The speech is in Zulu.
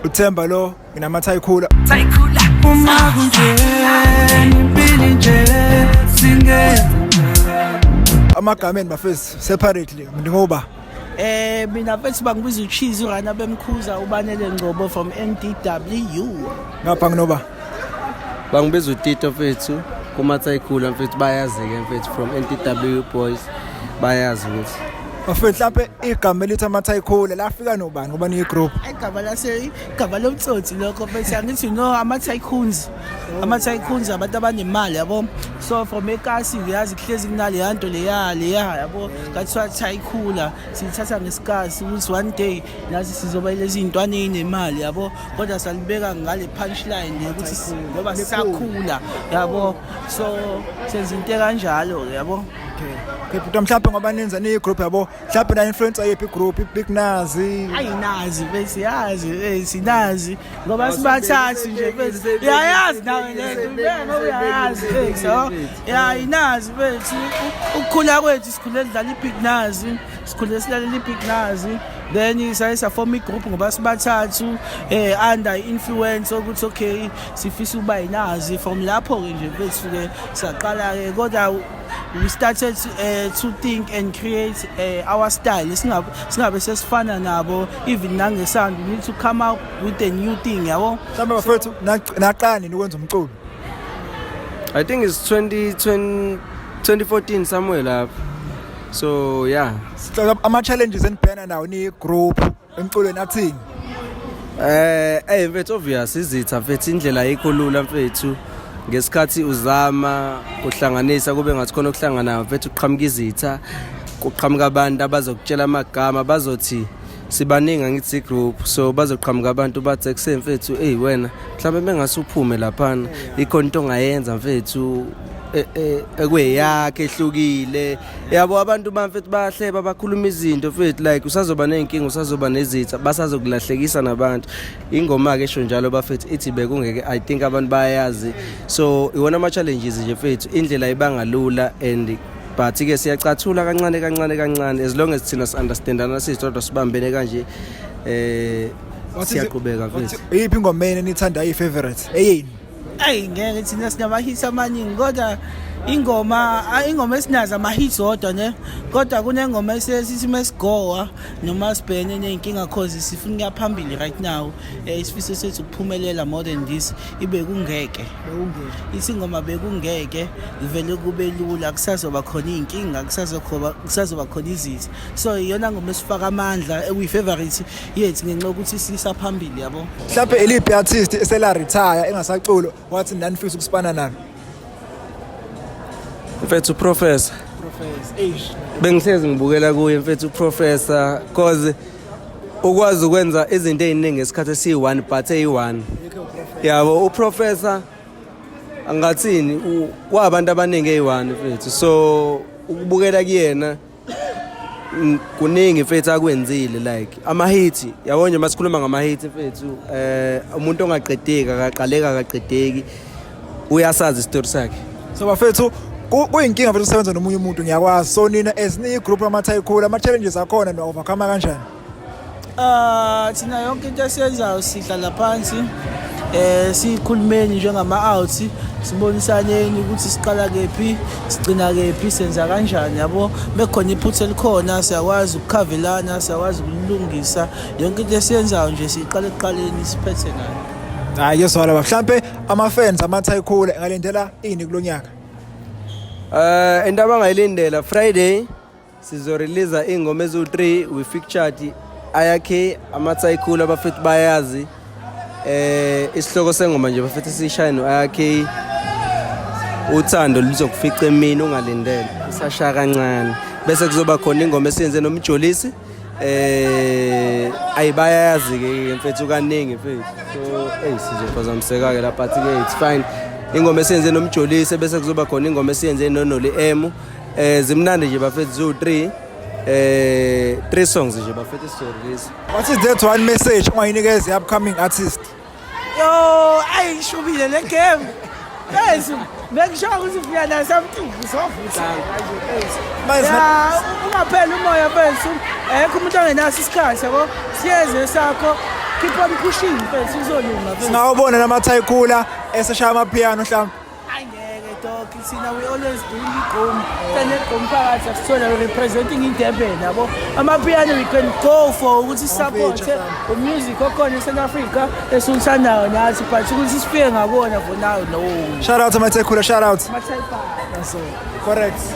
uThemba lo nginamathayikhula uma kunje impilo nje singenza amagameni bafethu separately ngoba mina mfethu bangibiza uCheese uRana bemkhuza ubanele Ngcobo from NDW. ngapha nginoba Bangibiza uTito mfethu kumathayikhula mfethu bayazi ke mfethu from NDW boys bayazi ukuthi bafethu mhlawumbe igama elithi amathayikhula lafika nobani ngoba ni group Igama lomtsotsi lokho mfethu angithi ama tycoons abantu abanemali yabo, so from eKasi uyazi kuhlezi kunale yanto leya yabo kathiwa tycoon sithatha ngesikasi ukuthi one day nazi sizoba lezi intwana ezinemali yabo, kodwa salibeka ngale punchline ukuthi ngoba sisakhula yabo, so senza into kanjalo yabo. Okay, but mhlawumbe ngoba nenza ni group yabo mhlawumbe na influencer yephi group Big Nazi Ayinazi bese yazi sinazi ngoba sibathathi nje bese yayazi nawe le ngeke uyazi so inazi bethu ukukhula kwethu sikhule sidlala iBig Nazi, sikhule sidlala iBig Nazi, then sayisa form igroup ngoba sibathathu under influence ukuthi okay sifisa ukuba inazi, from lapho ke nje bethu ke saqala ke kodwa we started to think and create our style. Singabe sesifana nabo, even nangesound we need to come out with a new thing yabo. mhlawumbe bafethu naqani ukwenza umculo. I think it's 2014 somewhere lapho. So yeah, ama challenges enibhekana nawo ni group emculweni athini mfethu obvious izitha mfethu indlela ayikho lula mfethu ngesikhathi uzama uhlanganisa kube ngathi khona ukuhlangana mfethu uqhamuka izitha kuqhamuka abantu abazokutshela amagama bazothi sibaningi ngithi group, so bazoqhamuka abantu bathi kusemfethu wena mhlawumbe bengasuphume laphana ikhona into ongayenza mfethu ekweyakhe ehlukile yabo, abantu bamfethu bayahleba bakhuluma izinto mfethu like usazoba nenkinga usazoba nezitha basazokulahlekisa nabantu. Ingoma ke esho njalo bafethu ithi bekungeke I think abantu bayazi, so iwona ama challenges nje mfethu indlela ibangalula and but ke siyacathula kancane as long as thina si understandana sisodwa sibambene kanje siyaqhubeka mfethu. Yiphi ingoma enithanda favorite eyini? Ngeke thina sinama hits amaningi kodwa ingoma esinazo ama hits odwa ne, kodwa kunengoma esithi mesigowa noma sibhene nenkinga cause sifuna ukuya phambili right now, isifiso sethu ukuphumelela more than this ibe kungeke isingoma bekungeke ivele kube lula, kusazoba khona inkinga, kusazoba khona izitha, so iyona ngoma esifaka amandla ewi favorite yethu ngenxa ukuthi sisa phambili yabo. Mhlawumbe eliphi artist esela retire engasaculo wathi nanifisa ukusipana nalo? Mfethu Professor bengihlezi ngibukela kuye mfethu Professor cause ukwazi ukwenza izinto eziningi ngesikhathi esi1 but eyi1 yabo. uProfessor angathini kwabantu abaningi eyi1 mfethu, so ukubukela kuyena kuningi mfethu akwenzile like ama hits yabo nje masikhuluma ngama hits mfethu umuntu ongaqedeki akaqedeki uyasazi story sakhe. So bafethu kuyinkinga mfethu usebenza nomunye umuntu ngiyakwazi, so nina as ni group amathayikhula ama challenges akhona no overcome kanjani? Thina yonke into esiyenzayo sihlala phansi sikhulumeni njengama outs, sibonisane ukuthi siqala kephi sigcina kephi senza kanjani yabo, bekhona iphutha elikhona siyakwazi ukukhavelana, siyakwazi ukulungisa yonke into esiyenzayo nje siqala eqaleni siphethe nayo. Hayi yeswala mhlawumbe ama fans amathayikhula engalendela ini kulonyaka? Indaba ngayilindela Friday sizo release ingoma ezu3 we featured ayakhe amathayikhula bafethu bayazi isihloko sengoma nje bafethu sishine ayakhe uthando lizokufica emini ungalindele isasha kancane, bese kuzoba khona ingoma esiyenze nomjolisi ayibayazi ke mfethu kaningi mfethu, so sizophazamiseka ke lapha ke it's fine. Ingoma esiyenze nomjolisi bese kuzoba khona ingoma esiyenze noNoli M zimnandi nje bafethu zo3 3 songs nje bafethu sizo-release. What is that one message ungayinikeza upcoming artist? Yo ayishubile le game bese bekusho ukuthi ufiyana something uzovusa ungaphela umoya bese umuntu ongenaso isikhathi yabo siyeze sakho keep on pushing mfethu kuzolunga mfethu. Singawubona namaThayikula eseshaya amapiano mhlawumbe. Angeke dog sina we always doing igqom sene igqom phakathi asithola representing iDurban yabo amapiano we can go for ukuthi support the music okhona eSouth Africa esuthandayo nathi but ukuthi sifike ngakona for now no. Shout out to maThayikula, shout out. Mathayikula. Correct.